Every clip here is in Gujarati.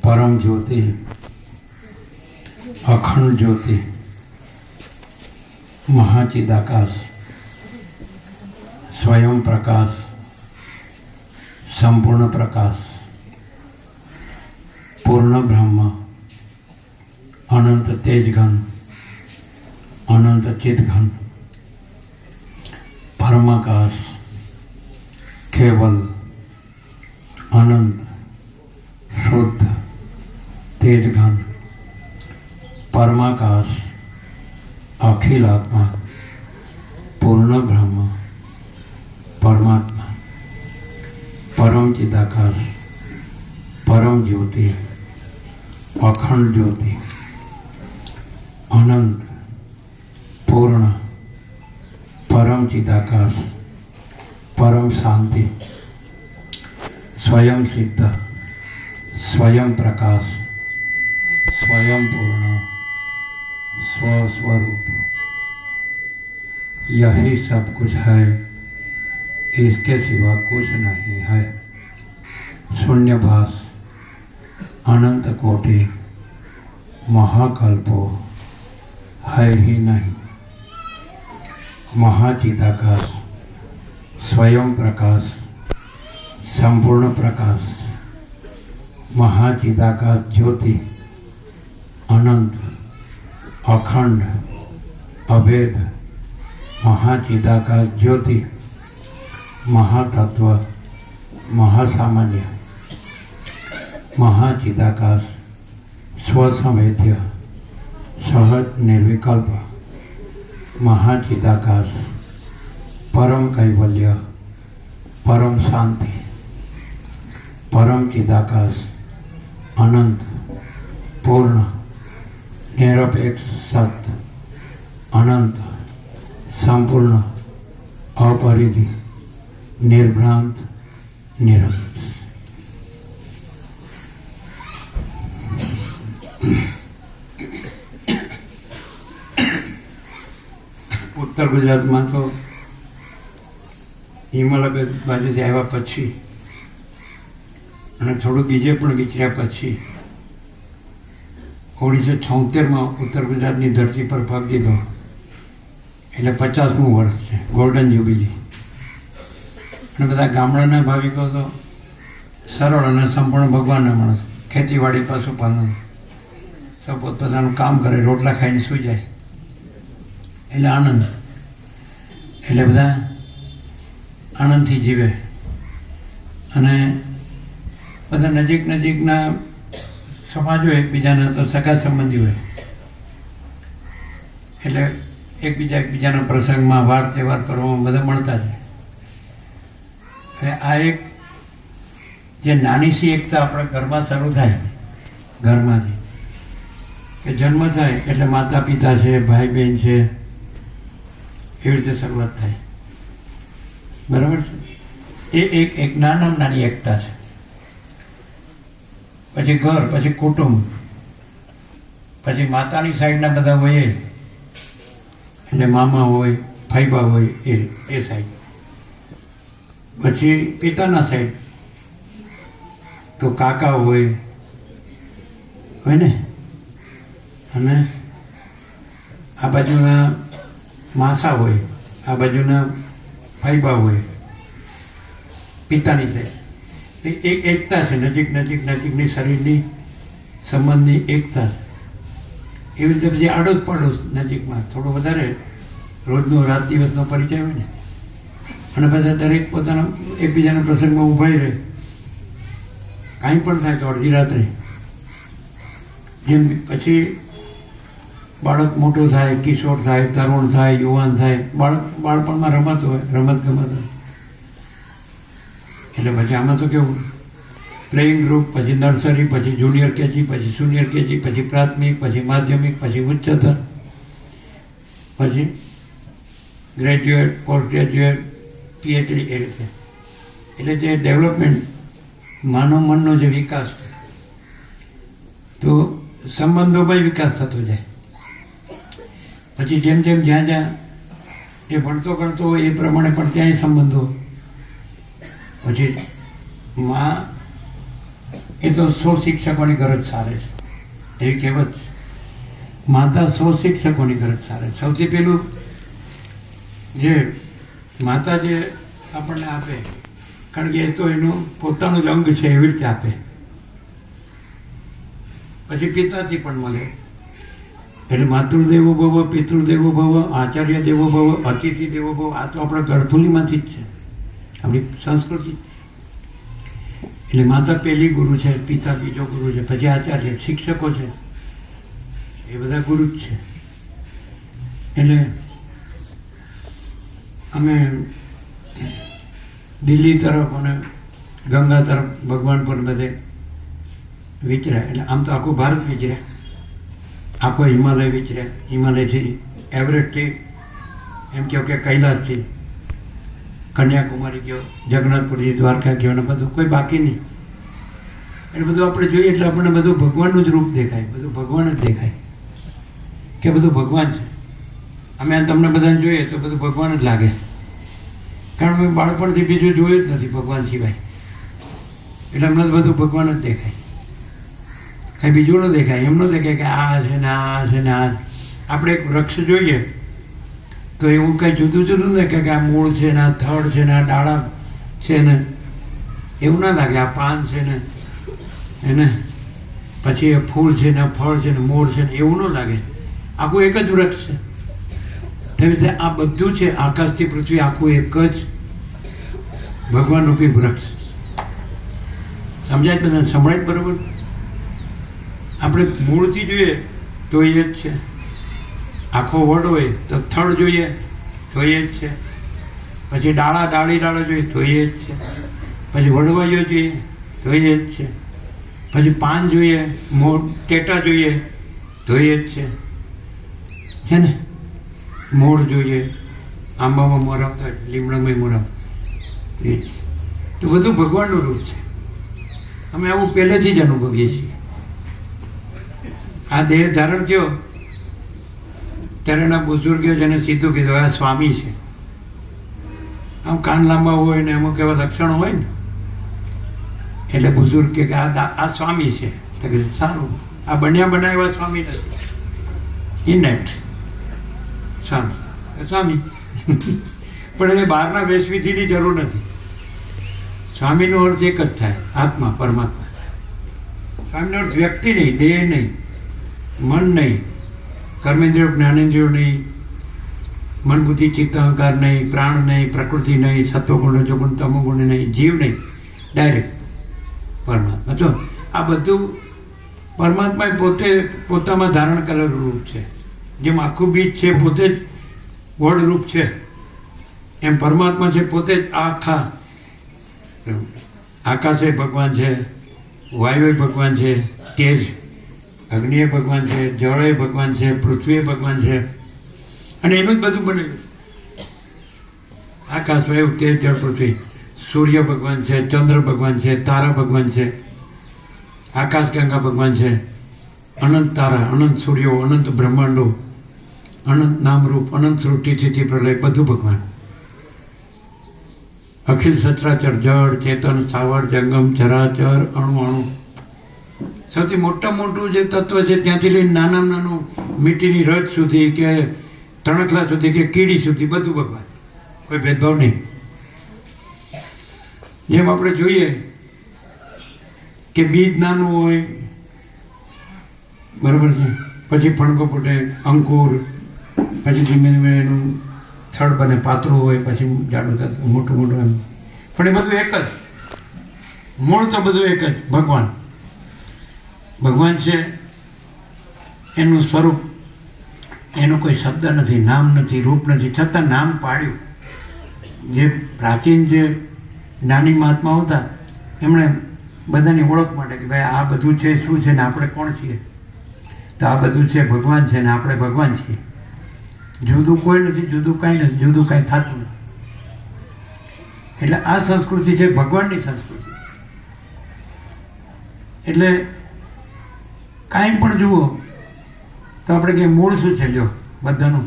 परम ज्योति, अखंड ज्योति, महाचिदाकाश, स्वयं प्रकाश, संपूर्ण प्रकाश, पूर्ण ब्रह्म, अनंत तेजघन, अनंत चितघन, परमाकाश, केवल, अनंत, शुद्ध, तेजघन, परमाकाश, अखिल आत्मा, पूर्ण ब्रह्म, परमात्मा, परम चिदाकाश, परम ज्योति, अखंड ज्योति, अनंत, पूर्ण, परम चिदाकाश, परम शांति, स्वयं सिद्ध, स्वयं प्रकाश, स्वयं पूर्ण, स्वस्वरूप, यही सब कुछ है, इसके सिवा कुछ नहीं है। शून्यभास, अनंत कोटि, महाकल्पो है ही नहीं। महाचिदाकाश, स्वयं प्रकाश, संपूर्ण प्रकाश, महाचिदाकाश ज्योति, अनंत, अखंड, अभेद, महाचिदाकाश ज्योति, महातत्व, महासामान्य, महाचिदाकाश, स्वसंवेद्य, सहज निर्विकल्प, महाचिदाकाश, परम कैवल्य, परम शांति, परम चिदाकाश, अनंत, पूर्ण, निरपेक्ष सत्य, अनंत, संपूर्ण, अपरिधि, निर्भ्रांत, निरंतर। उत्तर गुजरात में तो हिमालय बाजूથી આવ્યા પછી અને થોડું બીજે પણ વિચર્યા પછી 1976 ઉત્તર ગુજરાતની ધરતી પર પગ દીધો એટલે 50મું વર્ષ છે, ગોલ્ડન જ્યુબિલી। અને બધા ગામડાના ભાવિકો તો સરળ અને સંપૂર્ણ ભગવાનના માણસ, ખેતીવાડી, પશુપાલન, સૌ પોતપોતાનું કામ કરે, રોટલા ખાઈને સૂઈ જાય એટલે આનંદ, એટલે બધા આનંદથી જીવે। અને બધા નજીક નજીકના સમાજ હોય, એકબીજાના તો સગા સંબંધી હોય એટલે એકબીજાના પ્રસંગમાં, વાર તહેવાર કરવામાં બધા મળતા જ। હવે આ એક જે નાની સી એકતા આપણા ઘરમાં શરૂ થાય, ઘરમાંથી કે જન્મ થાય એટલે માતા પિતા છે, ભાઈ બહેન છે, એવી રીતે શરૂઆત થાય, બરાબર છે? એ એક નાની એકતા છે। પછી ઘર, પછી કુટુંબ, પછી માતાની સાઈડના બધા હોય એટલે મામા હોય, ફાઈબા હોય, એ સાઈડ। પછી પિતાના સાઈડ તો કાકા હોય ને, અને આ બાજુના માસા હોય, આ બાજુના ફાઈબા હોય, પિતાની સાઈડ। એક એકતા છે, નજીકની શરીરની સંબંધની એકતા। એવી રીતે પછી આડોશ પાડોશ નજીકમાં થોડો વધારે રોજનો રાત દિવસનો પરિચય હોય ને, અને બધા દરેક પોતાના એકબીજાના પ્રસંગમાં ઊભા રહે, કાંઈ પણ થાય તો અડધી રાત્રે, જેમ પછી બાળક મોટું થાય, કિશોર થાય, તરુણ થાય, યુવાન થાય, બાળપણમાં રમત હોય, રમત ગમત હોય, એટલે પછી આમાં તો કેવું, પ્લેઇંગ ગ્રુપ, પછી નર્સરી, પછી જુનિયર કેજી, પછી સિનિયર કેજી, પછી પ્રાથમિક, પછી માધ્યમિક, પછી ઉચ્ચતર, પછી ગ્રેજ્યુએટ, પોસ્ટ ગ્રેજ્યુએટ, પીએચડી, એ રીતે। એટલે જે ડેવલપમેન્ટ, માનવ મનનો જે વિકાસ, તો સંબંધોમાં વિકાસ થતો જાય। પછી જેમ જેમ જ્યાં એ ભણતો ગણતો હોય એ પ્રમાણે પણ ત્યાંય સંબંધો, પછી માં એ તો 100 શિક્ષકોની ગરજ સારે છે, એવી કહેવત છે. માતા 100 શિક્ષકોની ગરજ સારે. સૌથી પહેલું જે માતા જે આપણને આપે, કારણ કે એ તો એનું પોતાનું જ અંગ છે, એવી રીતે આપે. પછી પિતાથી પણ મળે, એટલે માતૃદેવો ભવ, પિતૃદેવો ભવ, આચાર્ય દેવો ભવ, અતિથિ દેવો ભવ. આ તો આપણા ગળથુલીમાંથી જ છે, આપણી સંસ્કૃતિ. એટલે માતા પહેલી ગુરુ છે, પિતા બીજો ગુરુ છે, પછી આચાર્ય, શિક્ષકો છે, એ બધા ગુરુ જ છે. એટલે અમે દિલ્હી તરફ અને ગંગા તરફ ભગવાન પર બધે વિચર્યા. એટલે આમ તો આખું ભારત વિચર્યા, આખો હિમાલય વિચર્યા. હિમાલયથી એવરેસ્ટથી એમ કહો કે કૈલાસથી કન્યાકુમારી ગયો, જગન્નાથપુરથી દ્વારકા ગયો, અને બધું કોઈ બાકી નહીં. એટલે બધું આપણે જોઈએ એટલે આપણને બધું ભગવાનનું જ રૂપ દેખાય, બધું ભગવાન જ દેખાય કે બધું ભગવાન છે. અમે તમને બધાને જોઈએ તો બધું ભગવાન જ લાગે, કારણ મેં બાળપણથી બીજું જોયું જ નથી ભગવાન સિવાય. એટલે અમને બધું ભગવાન જ દેખાય, કાંઈ બીજું ન દેખાય. એમ ન દેખાય કે આ છે ને આ છે ને આ. આપણે એક વૃક્ષ જોઈએ તો એવું કંઈ જુદું જુદું ને કે આ મૂળ છે ને આ થડ છે ને આ ડાળા છે ને, એવું ના લાગે. આ પાન છે ને એને પછી એ ફૂલ છે ને ફળ છે ને મોર છે ને, એવું ન લાગે. આખું એક જ વૃક્ષ છે. તેવી રીતે આ બધું છે, આકાશથી પૃથ્વી આખું એક જ ભગવાન રૂપી વૃક્ષ. સમજાય બધા? સંભળાય બરોબર? આપણે મૂળથી જોઈએ તો એ જ છે. આખો વડ હોય તો થડ જોઈએ તો એ જ છે. પછી ડાળી જોઈએ તો એ જ છે. પછી વડવાઈઓ જોઈએ તો એ જ છે. પછી પાન જોઈએ, ટેટા જોઈએ તો એ જ છે ને. મોર જોઈએ, આંબામાં મોરમ થાય, લીમડામાં મોરમ, એ જ. તો બધું ભગવાનનું રૂપ છે. અમે આવું પહેલેથી જ અનુભવીએ છીએ. આ દેહ ધારણ થયો ત્યારે એના બુઝુર્ગે જેને સીધું કીધું આ સ્વામી છે. આમ કાન લાંબા હોય ને અમુક એવા લક્ષણો હોય ને, એટલે બુઝુર્ગ કે આ સ્વામી છે. તો કે સારું, આ બન્યા બનાવ્યા સ્વામી નથી, ઇનેક્ટ સ્વામી. પણ એને બહારના વેશવિધિની જરૂર નથી. સ્વામીનો અર્થ એક જ થાય, આત્મા, પરમાત્મા. સ્વામીનો અર્થ વ્યક્તિ નહીં, દેહ નહીં, મન નહીં, કર્મેન્દ્રિયો જ્ઞાનેન્દ્રિયો નહીં, મન બુદ્ધિ ચિત્ત અહંકાર નહીં, પ્રાણ નહીં, પ્રકૃતિ નહીં, સત્વગુણ રજોગુણ તમોગુણ નહીં, જીવ નહીં, ડાયરેક્ટ પરમાત્મા. તો આ બધું પરમાત્મા પોતે પોતામાં ધારણ કરેલું રૂપ છે. જેમ આખું બીજ છે પોતે જ વડ રૂપ છે, એમ પરમાત્મા છે પોતે જ આખા. આકાશે ભગવાન છે, વાયુ ભગવાન છે, તેજ અગ્નિ ભગવાન છે, જળ ભગવાન છે, પૃથ્વી ભગવાન છે, અને એનું જ બધું બને. આકાશ, વાયુ, તેજ, જળ, પૃથ્વી. સૂર્ય ભગવાન છે, ચંદ્ર ભગવાન છે, તારા ભગવાન છે, આકાશ ગંગા ભગવાન છે, અનંત તારા, અનંત સૂર્યો, અનંત બ્રહ્માંડો, અનંત નામરૂપ, અનંત સૃષ્ટિ સ્થિતિ પ્રલય, બધું ભગવાન. અખિલ સચરાચર, જળ, ચેતન, સાવર, જંગમ, ચરાચર, અણુ અણુ. સૌથી મોટા મોટું જે તત્વ છે ત્યાંથી લઈને નાનામાં નાનું મીઠીની રજ સુધી કે તણખલા સુધી કે કીડી સુધી બધું ભગવાન, કોઈ ભેદભાવ નહીં. જેમ આપણે જોઈએ કે બીજ નાનું હોય, બરાબર છે, પછી ફણકો ફૂટે, અંકુર, પછી ધીમે ધીમે એનું થડ બને, પાતળું હોય, પછી જાડું થતું, મોટું મોટું એમ. પણ એ બધું એક જ મૂળ, તો બધું એક જ ભગવાન. ભગવાન છે એનું સ્વરૂપ, એનું કોઈ શબ્દ નથી, નામ નથી, રૂપ નથી, છતાં નામ પાડ્યું. જે પ્રાચીન જે જ્ઞાની મહાત્માઓ હતા એમણે બધાની ઓળખ માટે કે ભાઈ આ બધું છે શું છે ને આપણે કોણ છીએ, તો આ બધું છે ભગવાન છે ને આપણે ભગવાન છીએ. જુદું કોઈ નથી, જુદું કાંઈ નથી, જુદું કાંઈ થતું નથી. એટલે આ સંસ્કૃતિ છે ભગવાનની સંસ્કૃતિ. એટલે કાંઈ પણ જુઓ તો આપણે કે મૂળ શું છે, લ્યો બધાનું.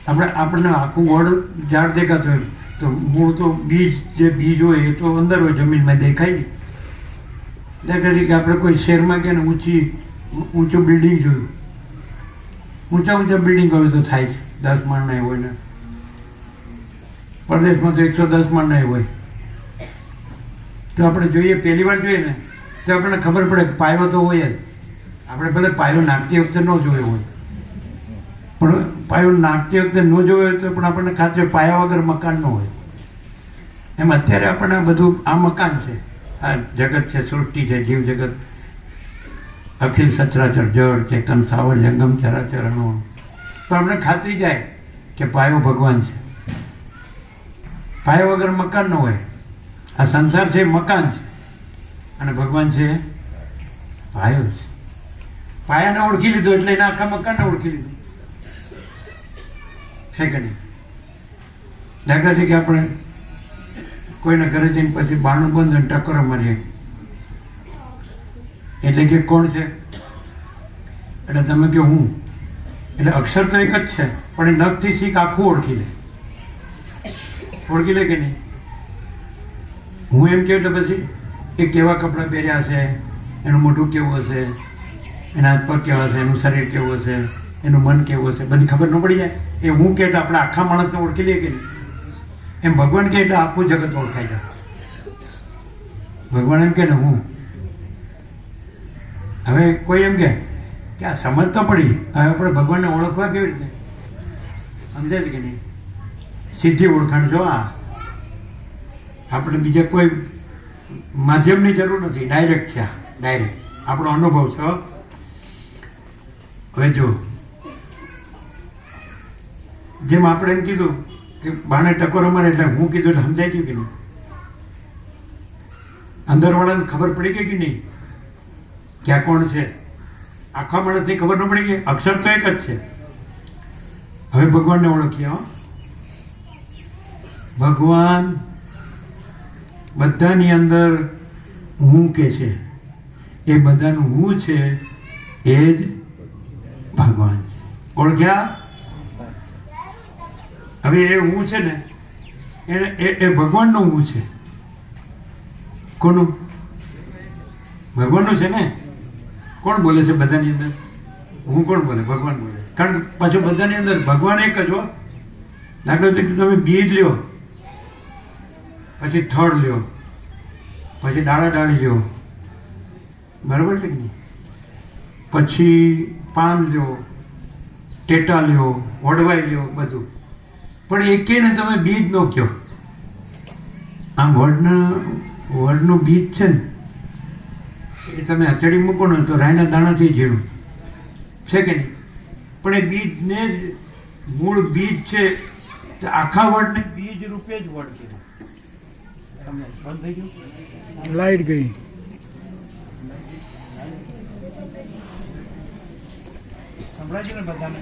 આપણને આખું વડ ઝાડ દેખાતું હોય તો મૂળ તો બીજ, જે બીજ હોય એ તો અંદર હોય, જમીનમાં દેખાય નહીં. દાખલા તરીકે આપણે કોઈ શહેરમાં ગયા ને ઊંચું બિલ્ડિંગ જોયું, ઊંચા બિલ્ડિંગ હોય તો થાય 10 માળના હોય ને, પરદેશમાં તો 110 માળના હોય. તો આપણે જોઈએ, પહેલી વાર જોઈએ ને તો આપણને ખબર પડે કે પાયો તો હોય જ. આપણે ભલે પાયો નાખતી વખતે ન જોયો હોય, પણ પાયો નાખતી વખતે ન જોયો હોય તો પણ આપણને ખાતરી પાયા વગર મકાન ન હોય. એમ અત્યારે આપણને આ બધું આ મકાન છે, આ જગત છે, સૃષ્ટિ છે, જીવ જગત, અખિલ સચરાચર જળ ચેતન સાવર જંગમ ચરાચર અણુ. તો આપણે ખાતરી જાય કે પાયો ભગવાન છે. પાયા વગર મકાન ન હોય. આ સંસાર છે મકાન છે અને ભગવાન છે પાયો છે. પાયાને ઓળખી લીધો એટલે એના આખા મકાનને ઓળખી લીધું છે કે નહીં? દાખલા તરીકે આપણે કોઈના ઘરે જઈને પછી બારણું બંધ અને ટકોરો મારીએ એટલે કે કોણ છે? એટલે તમે કે હું. એટલે અક્ષર તો એક જ છે પણ એ નખથી શીખ આખું ઓળખી લે. ઓળખી લે કે નહીં? હું એમ કહું તો પછી એ કેવા કપડાં પહેર્યા છે, એનું મોઢું કેવું હશે, એના હાથ પગ કેવા હશે, એનું શરીર કેવું હશે, એનું મન કેવું હશે, બધી ખબર ન પડી જાય? એ હું કે આપણે આખા માણસને ઓળખી લઈએ કે નહીં? એમ ભગવાન કે એટલે આખું જગત ઓળખાઈ જાય. ભગવાન એમ કે ને હું. હવે કોઈ એમ કે આ સમજ તો પડી, હવે આપણે ભગવાનને ઓળખવા કેવી રીતે? સમજે છે કે નહીં? સીધી ઓળખાણ જો આ આપણે બીજા કોઈ માધ્યમની જરૂર નથી, ડાયરેક્ટ છે. ડાયરેક્ટ આપણો અનુભવ છે. હવે જો જેમ આપણે એમ કીધું કે બાને ટકોરો મારે એટલે હું કીધું એટલે સમજાઈ ગયું કે નહીં? અંદરવાળાને ખબર પડી ગઈ કે નહીં કે આ કોણ છે? આખા માણસની ખબર ન પડી ગઈ? અક્ષર તો એક જ છે. હવે ભગવાનને ઓળખીએ. ભગવાન બધાની અંદર હું કે છે, એ બધાનું હું છે એ જ ભગવાન છે. ઓળખ્યા? હવે એ હું છે ને એ ભગવાનનું હું છે. કોનું? ભગવાનનું છે ને. કોણ બોલે છે બધાની અંદર? હું કોણ બોલે? ભગવાન બોલે. કારણ પાછું બધાની અંદર ભગવાન એક જ હો. દાખલા તરીકે તમે બીજ લ્યો, પછી થડ લ્યો, પછી ડાળા ડાળી લ્યો, બરાબર છે કે નહીં? પછી પાન લ્યો, ટેટા લ્યો, વડવાઈ લ્યો, બધું. પણ એકેયને તમે બીજ ન કહો. આમ વડનું બીજ છે ને એ તમે હથેળી મૂકો ને તો રાયના દાણાથી ઝીણું છે કે નહીં? પણ એ બીજને જ મૂળ બીજ છે, આખા વડને બીજ રૂપે જ વડ કહેવાય. બંધ થઈ ગયું? લાઈટ ગઈ. સંભળાય છે ને બધાને?